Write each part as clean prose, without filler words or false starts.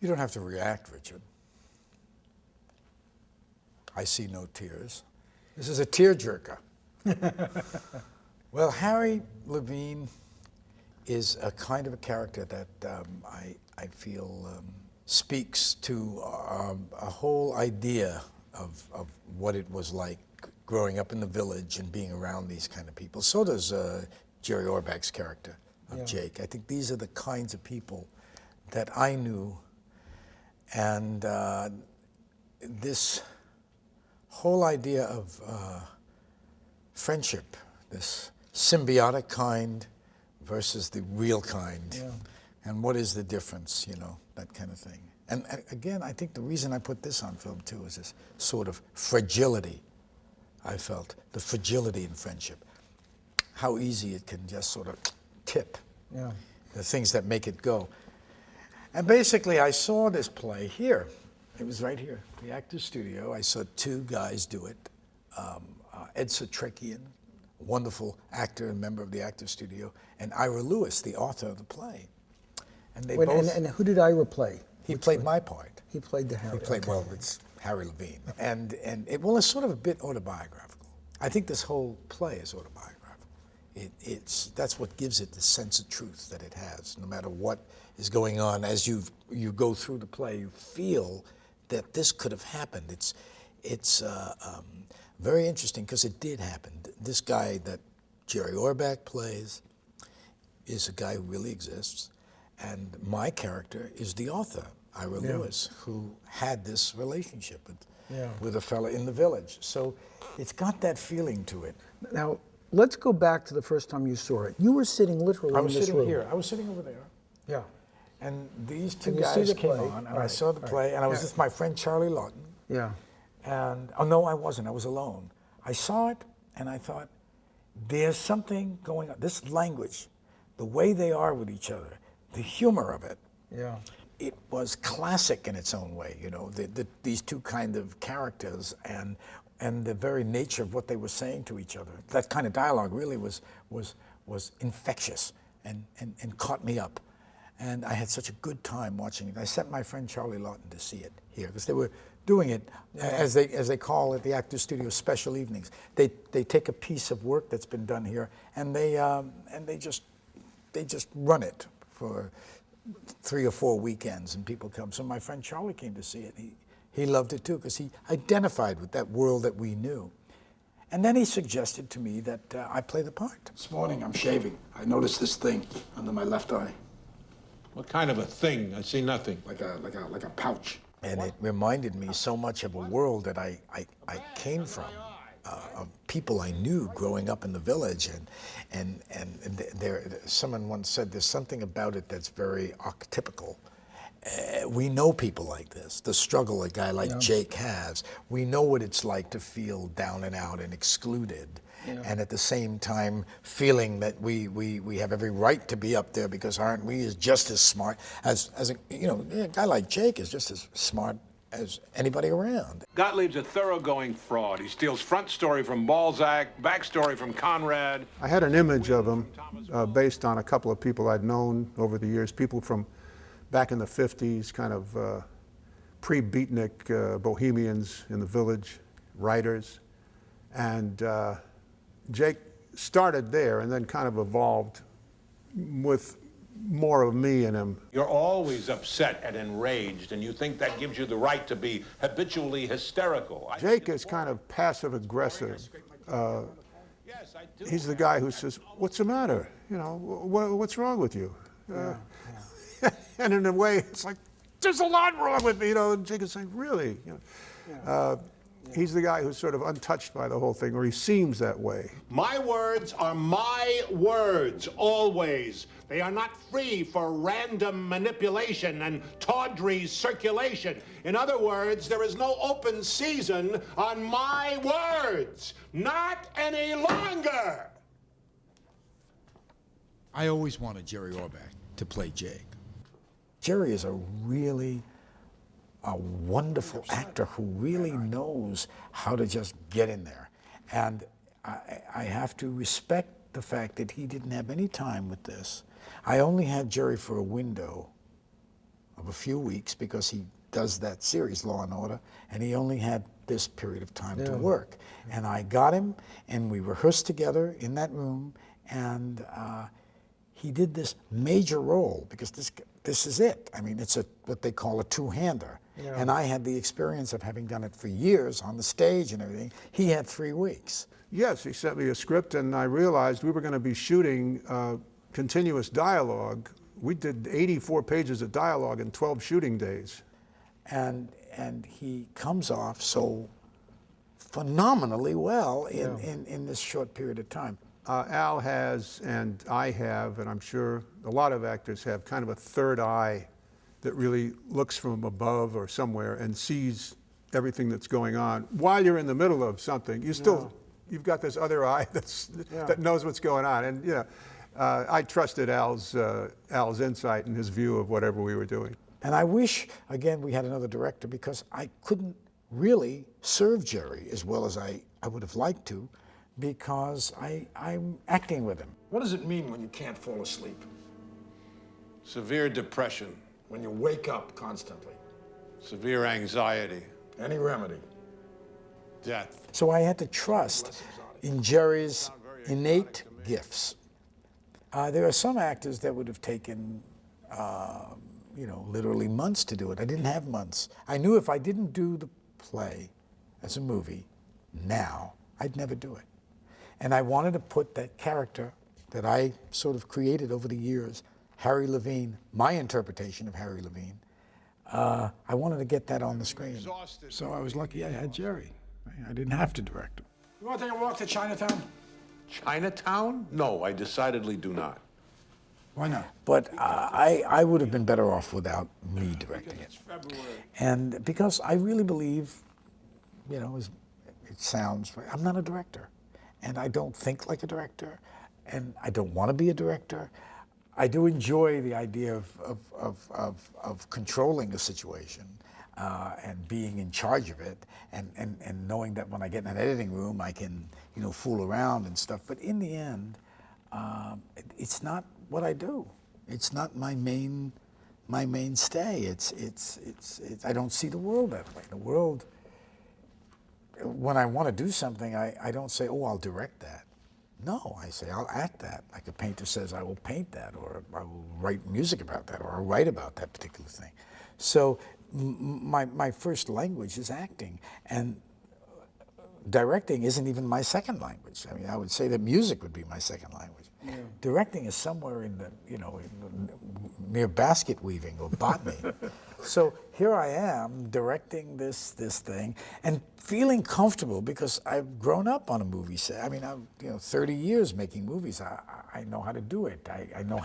You don't have to react, Richard. I see no tears. This is a tearjerker. Well, Harry Levine is a kind of a character that I feel speaks to a whole idea of what it was like growing up in the village and being around these kind of people. So does Jerry Orbach's character of Jake. I think these are the kinds of people that I knew, and this whole idea of friendship, this symbiotic kind versus the real kind, and what is the difference, you know, that kind of thing. And again, I think the reason I put this on film too is this sort of fragility. I felt the fragility in friendship, how easy it can just sort of tip, the things that make it go. And basically, I saw this play here. It was right here, the Actors Studio. I saw two guys do it. Ed Satrikian, wonderful actor and member of the Actors Studio, and Ira Lewis, the author of the play. And they both. And who did Ira play? He played my part. He played the Harry. He played, well, it's Harry Levine. And it, well, it's sort of a bit autobiographical. I think this whole play is autobiographical. That's what gives it the sense of truth that it has. No matter what is going on, as you go through the play, you feel that this could have happened. It's very interesting because it did happen. This guy that Jerry Orbach plays is a guy who really exists, and my character is the author, Ira Lewis, who had this relationship with a fella in the village. So it's got that feeling to it. Now, let's go back to the first time you saw it. You were sitting literally in this room. I was sitting here. I was sitting over there. Yeah. And these two guys came on, and I saw the play, and I was with my friend Charlie Lawton. Yeah. And, oh no, I wasn't. I was alone. I saw it, and I thought, there's something going on. This language, the way they are with each other, the humor of it. Yeah. It was classic in its own way, you know, these two kind of characters and the very nature of what they were saying to each other. That kind of dialogue really was infectious and caught me up. And I had such a good time watching it. I sent my friend Charlie Lawton to see it here because they were doing it as they call it, the Actors Studio special evenings. They take a piece of work that's been done here and they just run it for 3 or 4 weekends and people come. So my friend Charlie came to see it. He loved it too because he identified with that world that we knew. And then he suggested to me that I play the part. This morning I'm shaving. I noticed this thing under my left eye. What kind of a thing? I see nothing. Like a pouch. And it reminded me so much of a world that I came from, of people I knew growing up in the village, and someone once said there's something about it that's very archetypical. We know people like this, the struggle a guy like Jake has. We know what it's like to feel down and out and excluded. And at the same time feeling that we have every right to be up there because aren't we just as smart as a guy like Jake is just as smart as anybody around. Gottlieb's a thoroughgoing fraud. He steals front story from Balzac, back story from Conrad. I had an image of him based on a couple of people I'd known over the years, people from back in the 50s, kind of pre-beatnik bohemians in the village, writers. And Jake started there and then kind of evolved with more of me in him. You're always upset and enraged, and you think that gives you the right to be habitually hysterical. Jake is kind of passive-aggressive. He's the guy who says, "What's the matter? You know, what's wrong with you?" And in a way, it's like, "There's a lot wrong with me," you know. And Jake is saying, "Really?" You know. He's the guy who's sort of untouched by the whole thing, or he seems that way. My words are my words, always. They are not free for random manipulation and tawdry circulation. In other words, there is no open season on my words. Not any longer. I always wanted Jerry Orbach to play Jake. Jerry is a really wonderful actor who really knows how to just get in there. And I have to respect the fact that he didn't have any time with this. I only had Jerry for a window of a few weeks because he does that series, Law and Order, and he only had this period of time to work. And I got him, and we rehearsed together in that room, and he did this major role because this is it. I mean, it's what they call a two-hander. And I had the experience of having done it for years on the stage and everything. He had 3 weeks. Yes, he sent me a script, and I realized we were going to be shooting continuous dialogue. We did 84 pages of dialogue in 12 shooting days. And he comes off so phenomenally well in this short period of time. Al has, and I have, and I'm sure a lot of actors have, kind of a third eye that really looks from above or somewhere and sees everything that's going on. While you're in the middle of something, you've got this other eye that knows what's going on. And I trusted Al's insight and his view of whatever we were doing. And I wish, again, we had another director because I couldn't really serve Jerry as well as I would have liked to because I'm acting with him. What does it mean when you can't fall asleep? Severe depression, When you wake up constantly? severe anxiety, Any remedy? death. So I had to trust in Jerry's innate gifts. There are some actors that would have taken, literally months to do it. I didn't have months. I knew if I didn't do the play as a movie now, I'd never do it. And I wanted to put that character that I sort of created over the years, Harry Levine, my interpretation of Harry Levine, I wanted to get that on the screen. So I was lucky I had Jerry. I didn't have to direct him. You want to take a walk to Chinatown? Chinatown? No, I decidedly do not. Why not? But I would have been better off without me directing it. And because I really believe, it sounds, I'm not a director. And I don't think like a director. And I don't want to be a director. I do enjoy the idea of controlling a situation and being in charge of it and knowing that when I get in an editing room, I can, fool around and stuff. But in the end, it's not what I do. It's not my mainstay. I don't see the world that way. The world, when I want to do something, I don't say, oh, I'll direct that. No, I say, I'll act that. Like a painter says, I will paint that, or I will write music about that, or I'll write about that particular thing. So my first language is acting, and directing isn't even my second language. I mean, I would say that music would be my second language. Yeah. Directing is somewhere in the, near basket weaving or botany. So here I am directing this thing and feeling comfortable because I've grown up on a movie set. I mean, I'm 30 years making movies. I know how to do it. I know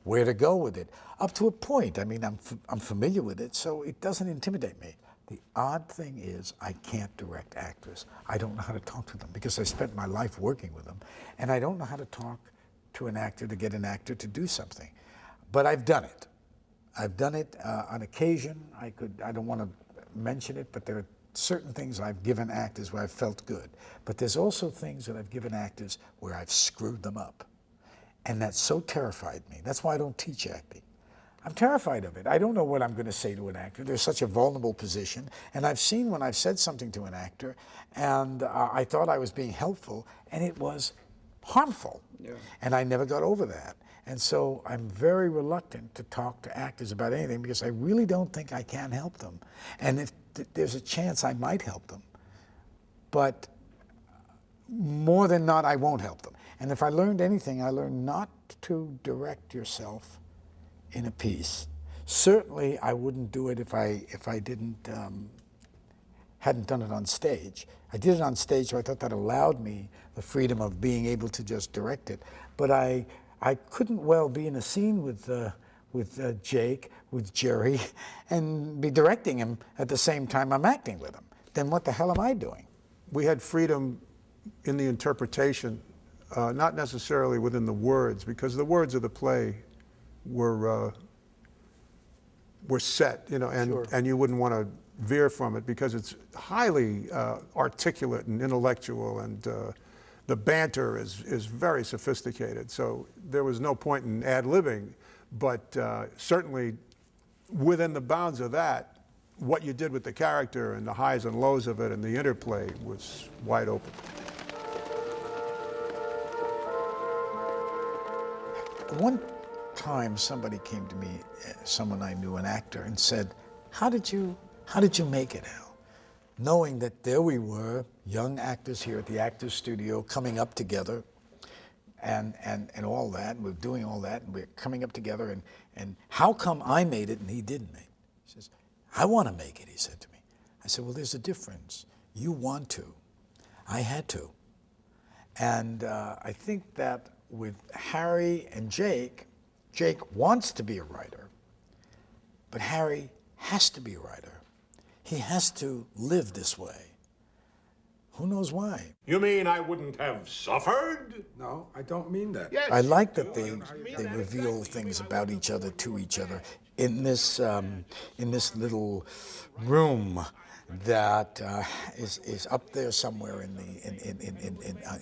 where to go with it. Up to a point. I mean, I'm familiar with it, so it doesn't intimidate me. The odd thing is I can't direct actors. I don't know how to talk to them because I spent my life working with them, and I don't know how to talk to an actor to get an actor to do something. But I've done it. I've done it on occasion. I don't want to mention it, but there are certain things I've given actors where I've felt good. But there's also things that I've given actors where I've screwed them up. And that so terrified me. That's why I don't teach acting. I'm terrified of it. I don't know what I'm going to say to an actor. There's such a vulnerable position. And I've seen when I've said something to an actor, and I thought I was being helpful, and it was harmful. Yeah. And I never got over that. And so I'm very reluctant to talk to actors about anything because I really don't think I can help them. And if there's a chance I might help them, but more than not, I won't help them. And if I learned anything, I learned not to direct yourself in a piece. Certainly, I wouldn't do it if I hadn't done it on stage. I did it on stage, so I thought that allowed me the freedom of being able to just direct it. But I couldn't well be in a scene with Jake, with Jerry, and be directing him at the same time I'm acting with him. Then what the hell am I doing? We had freedom in the interpretation, not necessarily within the words, because the words of the play were set, and you wouldn't want to veer from it because it's highly articulate and intellectual, and the banter is very sophisticated. So there was no point in ad-libbing, but certainly within the bounds of that, what you did with the character and the highs and lows of it and the interplay was wide open. One time somebody came to me, someone I knew, an actor, and said, how did you make it, Al? Knowing that there we were, young actors here at the Actors Studio, coming up together, and all that, and we're doing all that, and we're coming up together, and how come I made it and he didn't make it? He says, I want to make it, he said to me. I said, well, there's a difference. You want to. I had to. And I think that with Harry and Jake wants to be a writer, but Harry has to be a writer. He has to live this way. Who knows why? You mean I wouldn't have suffered? No, I don't mean that. Yes. I like that you they do. reveal things about each other to each other in this little room that is up there somewhere in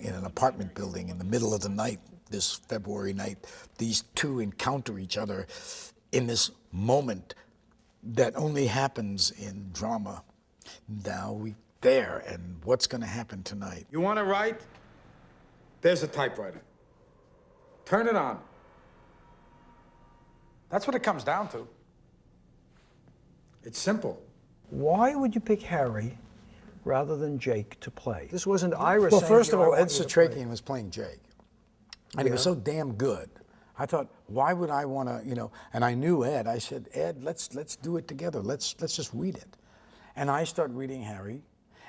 an apartment building in the middle of the night. This February night, these two encounter each other in this moment that only happens in drama. Now we there, and what's going to happen tonight? You want to write? There's a typewriter. Turn it on. That's what it comes down to. It's simple. Why would you pick Harry rather than Jake to play? This wasn't Ira Well, saying, first of "Here, I all, want Ed you to play." Satrakian was playing Jake, and he was so damn good. I thought, why would I want to, and I knew Ed. I said, Ed, let's do it together. Let's just read it. And I started reading Harry,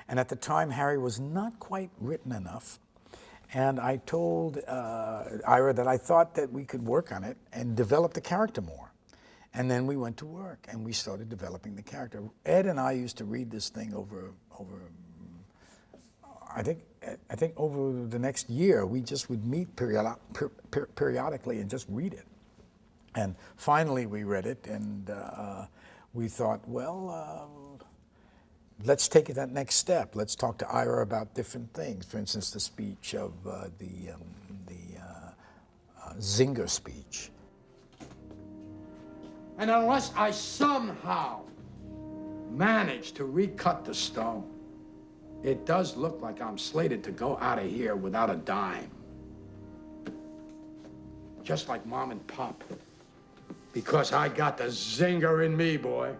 and at the time, Harry was not quite written enough. And I told Ira that I thought that we could work on it and develop the character more. And then we went to work, and we started developing the character. Ed and I used to read this thing over I think over the next year, we just would meet periodically and just read it. And finally, we read it, and we thought, well, let's take it that next step. Let's talk to Ira about different things. For instance, the speech of the Zinger speech. And unless I somehow manage to recut the stone, it does look like I'm slated to go out of here without a dime. Just like Mom and Pop. Because I got the zinger in me, boy.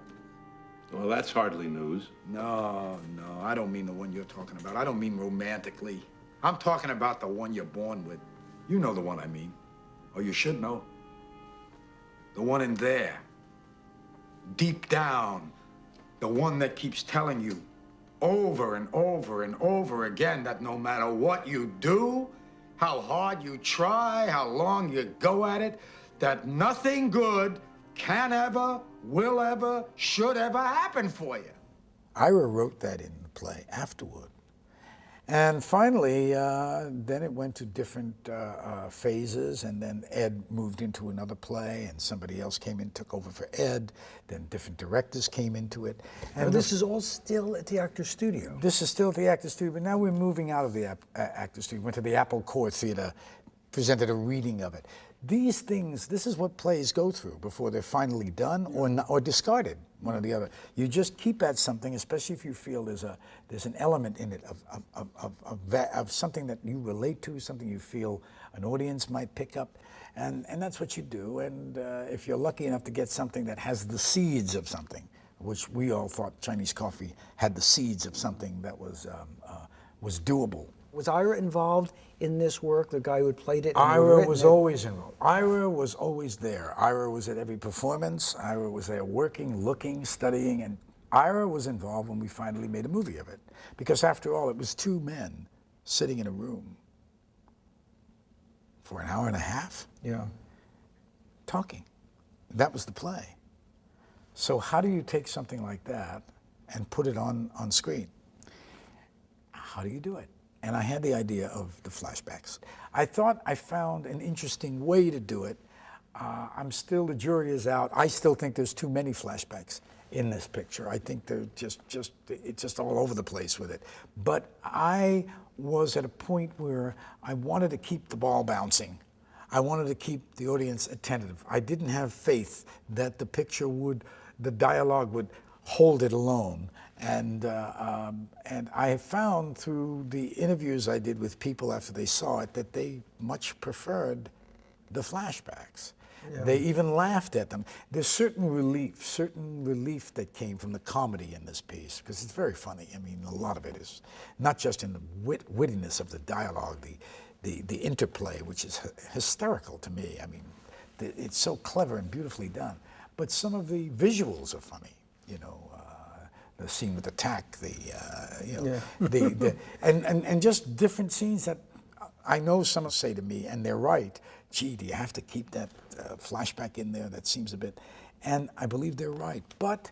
Well, that's hardly news. No, I don't mean the one you're talking about. I don't mean romantically. I'm talking about the one you're born with. You know the one I mean. Or you should know. The one in there. Deep down. The one that keeps telling you over and over and over again that no matter what you do, how hard you try, how long you go at it, that nothing good can ever, will ever, should ever happen for you. Ira wrote that in the play afterward. And finally, then it went to different phases, and then Ed moved into another play, and somebody else came in, took over for Ed, then different directors came into it. And But this is all still at the Actors Studio. This is still at the Actors Studio, but now we're moving out of the Actors Studio, went to the Apple Court Theater, presented a reading of it. These things, this is what plays go through before they're finally done or discarded, one or the other. You just keep at something, especially if you feel there's an element in it of something that you relate to, something you feel an audience might pick up, and that's what you do. And if you're lucky enough to get something that has the seeds of something, which we all thought Chinese Coffee had the seeds of something that was doable. Was Ira involved in this work, the guy who had played it? and who had Ira written was it? always involved. Ira was always there. Ira was at every performance. Ira was there working, looking, studying, and Ira was involved when we finally made a movie of it. Because after all, it was two men sitting in a room for an hour and a half talking. That was the play. So how do you take something like that and put it on screen? How do you do it? And I had the idea of the flashbacks. I thought I found an interesting way to do it. The jury is out. I still think there's too many flashbacks in this picture. I think they're it's just all over the place with it. But I was at a point where I wanted to keep the ball bouncing. I wanted to keep the audience attentive. I didn't have faith that the picture would the dialogue would hold it alone. And I have found through the interviews I did with people after they saw it that they much preferred the flashbacks. Yeah. They even laughed at them. There's certain relief that came from the comedy in this piece, because it's very funny. I mean, a lot of it is not just in the wittiness of the dialogue, the interplay, which is hysterical to me. I mean, it's so clever and beautifully done. But some of the visuals are funny, you know. The scene with the tack, and just different scenes that I know some say to me, and they're right, gee, do you have to keep that flashback in there? That seems a bit, and I believe they're right. But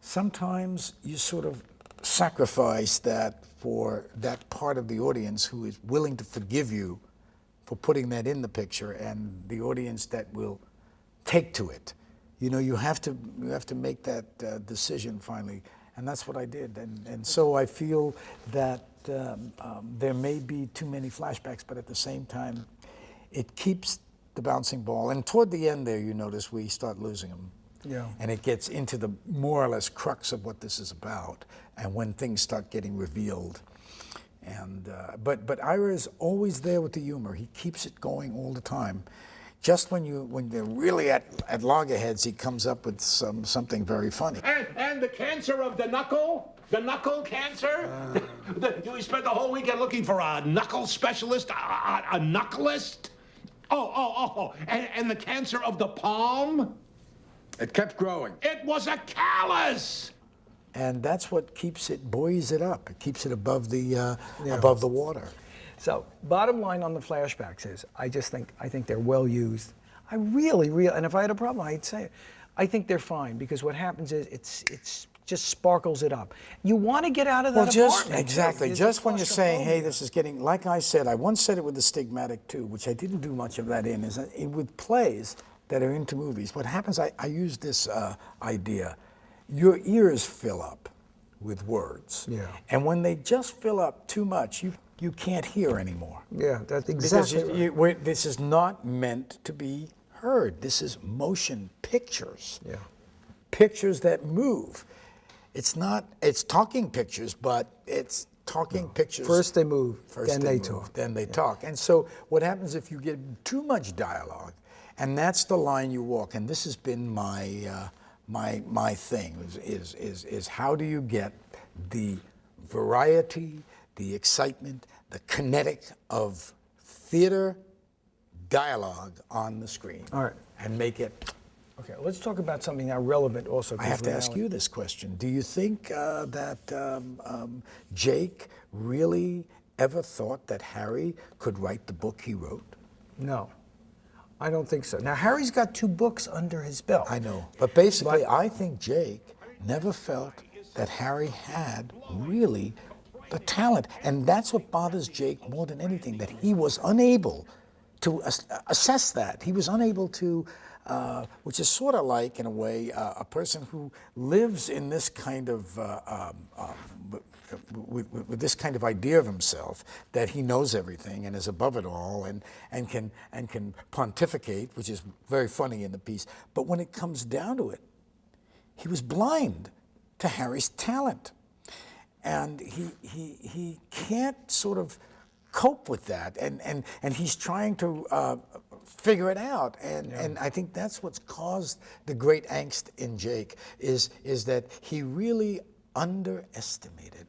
sometimes you sort of sacrifice that for that part of the audience who is willing to forgive you for putting that in the picture, and the audience that will take to it. You know, you have to make that decision finally, and that's what I did. And so I feel that there may be too many flashbacks, but at the same time, it keeps the bouncing ball. And toward the end there, you notice we start losing them. Yeah. And it gets into the more or less crux of what this is about, and when things start getting revealed. And but Ira is always there with the humor. He keeps it going all the time. Just when they're really at loggerheads, he comes up with something very funny. And the cancer of the knuckle cancer. We spent the whole weekend looking for a knuckle specialist, a knucklist. And the cancer of the palm. It kept growing. It was a callus. And that's what buoys it up. It keeps it above the water. So, bottom line on the flashbacks is, I think they're well used. I really, and if I had a problem, I'd say it. I think they're fine, because what happens is it's just sparkles it up. You want to get out of that apartment. Exactly. There's Just a when you're saying, hey, claustrophobia. this is getting, like I said, I once said it with the Stigmatic too, which I didn't do much of that in, is that with plays that are into movies, what happens, I use this idea, your ears fill up with words. Yeah. And when they just fill up too much, you can't hear anymore. Yeah, that's exactly right. This is not meant to be heard. This is motion pictures. Yeah. Pictures that move. It's talking pictures, but it's talking pictures. First they move, First then they they move, talk. Then they talk. And so what happens if you get too much dialogue, and that's the line you walk, and this has been my thing, is how do you get the variety, the excitement, the kinetic of theater dialogue on the screen. All right. And make it. Okay, let's talk about something now relevant also. I have to ask you this question. Do you think that Jake really ever thought that Harry could write the book he wrote? No, I don't think so. Now, Harry's got 2 books under his belt. I know. But basically, I think Jake never felt that Harry had really the talent. And that's what bothers Jake more than anything, that he was unable to assess that. He was unable to, which is sort of like, in a way, a person who lives in this kind of, with this kind of idea of himself, that he knows everything and is above it all and can pontificate, which is very funny in the piece. But when it comes down to it, he was blind to Harry's talent. And he can't sort of cope with that, and he's trying to figure it out, and I think that's what's caused the great angst in Jake, is that he really underestimated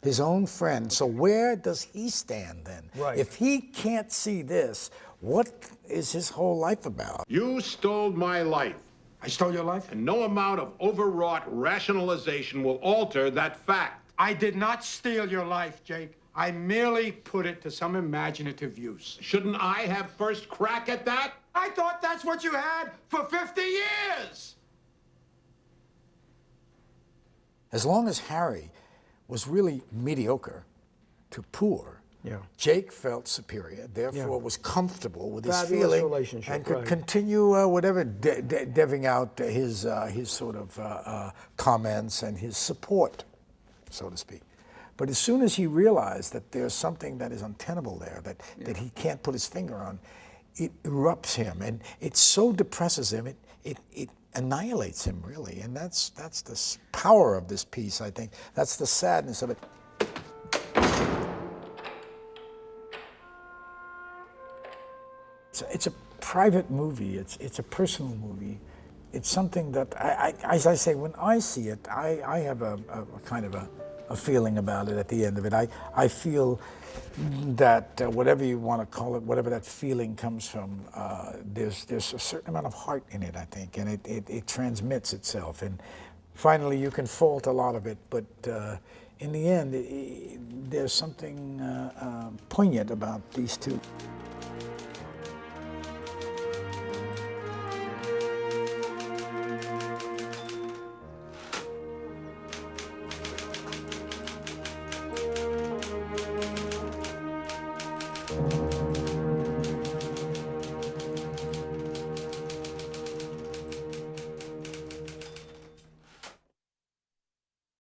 his own friend. So where does he stand then? Right. If he can't see this, what is his whole life about? You stole my life, I stole your life? and no amount of overwrought rationalization will alter that fact. I did not steal your life, Jake. I merely put it to some imaginative use. Shouldn't I have first crack at that? I thought that's what you had for 50 years! As long as Harry was really mediocre to poor, Yeah. Jake felt superior, therefore was comfortable with his Fabulous feeling relationship, and could right. continue whatever, deving out his sort of comments and his support, so to speak. But as soon as he realized that there's something that is untenable there, that he can't put his finger on, it erupts him, and it so depresses him, it annihilates him, really. And that's the power of this piece, I think. That's the sadness of it. It's a private movie. It's a personal movie. It's something that, as I say, when I see it, I have a kind of a feeling about it at the end of it. I feel that whatever you want to call it, whatever that feeling comes from, there's a certain amount of heart in it, I think, and it transmits itself. And finally, you can fault a lot of it, but in the end, there's something poignant about these two.